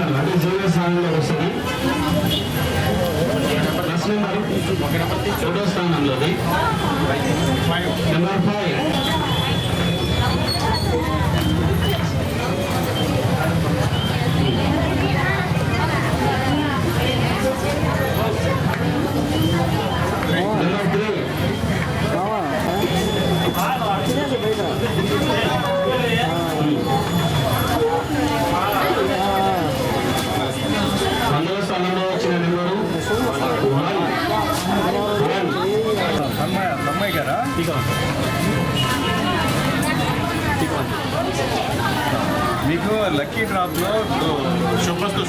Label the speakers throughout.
Speaker 1: స్థానంలో అంటే జూనియర్ స్థానంలో వస్తుంది. ఫస్ట్ నెంబర్ 2వ స్థానంలోది నెంబర్ 5.
Speaker 2: మీకు లక్కీ డ్రాప్లో శుభస్తు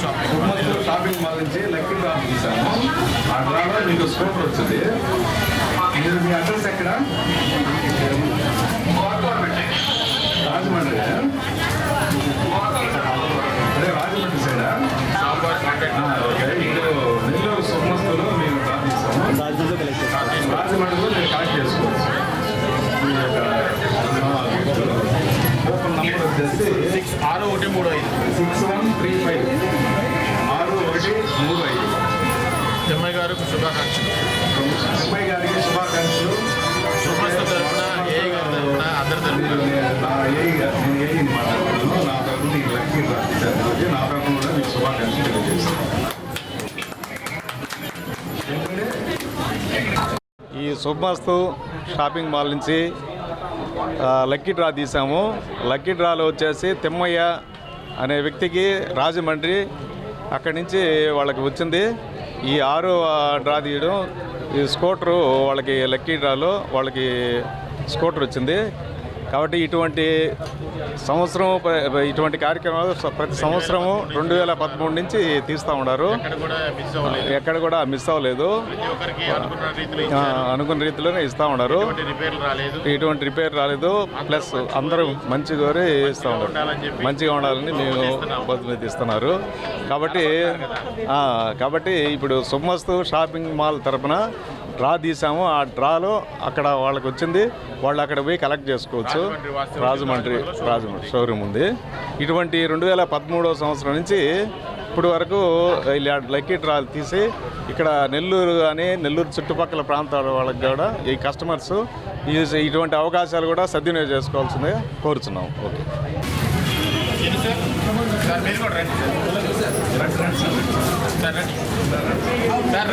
Speaker 2: షాపింగ్ మాల్ నుంచి లక్కీ డ్రాప్ తీసాము. ఆ డ్రాప్లో మీకు స్కూటర్ వచ్చింది. మీరు మీ అడ్రస్ ఎక్కడ? రాజమండ్రి. అదే రాజమండ్రి సైడా? ఓకే. ఇప్పుడు నెల్లూరు శుభమస్తులో మేము డ్రాప్ తీసాము. రాజమండ్రిలో మీరు కలెక్ట్ చేసుకోవచ్చు. మీ యొక్క ఓపెన్ నంబర్ వచ్చేసి
Speaker 3: 6135
Speaker 2: 6135 6135.
Speaker 3: తిమ్మయ్య గారికి శుభాకాంక్షలు.
Speaker 2: తిమ్మయ్య గారికి శుభాకాంక్షలు.
Speaker 3: శుభస్థ తరఫున ఏఐ గారి తరఫున అందరి తరఫున
Speaker 2: నేను ఏఈ మాట్లాడుతున్నాను. నా తరఫున నీకు లక్కీ రాశారు కాబట్టి నా తరఫున కూడా మీకు శుభాకాంక్షలు తెలియజేస్తాను.
Speaker 4: ఈ శుభమస్తు షాపింగ్ మాల్ నుంచి లక్కీ డ్రా తీసాము. లక్కీ డ్రాలో వచ్చేసి తిమ్మయ్య అనే వ్యక్తికి రాజమండ్రి అక్కడి నుంచి వాళ్ళకి వచ్చింది. ఈ 6వ డ్రా తీయడం, ఈ స్కూటరు వాళ్ళకి లక్కీ డ్రాలో వాళ్ళకి స్కూటర్ వచ్చింది. కాబట్టి ఇటువంటి కార్యక్రమాలు ప్రతి సంవత్సరము 2013 నుంచి తీస్తూ ఉన్నారు. ఎక్కడ కూడా మిస్ అవ్వలేదు. అనుకున్న రీతిలోనే ఇస్తూ ఉన్నారు. ఎటువంటి రిపేర్ రాలేదు. ప్లస్ అందరూ మంచి కోరి ఇస్తూ ఉన్నారు. మంచిగా ఉండాలని మేము బదులు ఇస్తున్నారు. కాబట్టి ఇప్పుడు శుభమస్తు షాపింగ్ మాల్ తరఫున డ్రా తీసాము. ఆ డ్రాలో అక్కడ వాళ్ళకి వచ్చింది. వాళ్ళు అక్కడ పోయి కలెక్ట్ చేసుకోవచ్చు. రాజమండ్రి షోరూమ్ ఉంది. ఇటువంటి 2013వ సంవత్సరం నుంచి ఇప్పుడు వరకు లక్కీ డ్రాలు తీసి ఇక్కడ నెల్లూరు కానీ నెల్లూరు చుట్టుపక్కల ప్రాంతాల వాళ్ళకి కూడా ఈ కస్టమర్స్ ఇటువంటి అవకాశాలు కూడా సద్వినియోగం చేసుకోవాల్సిందిగా కోరుచున్నాం. ఓకే.
Speaker 3: సార్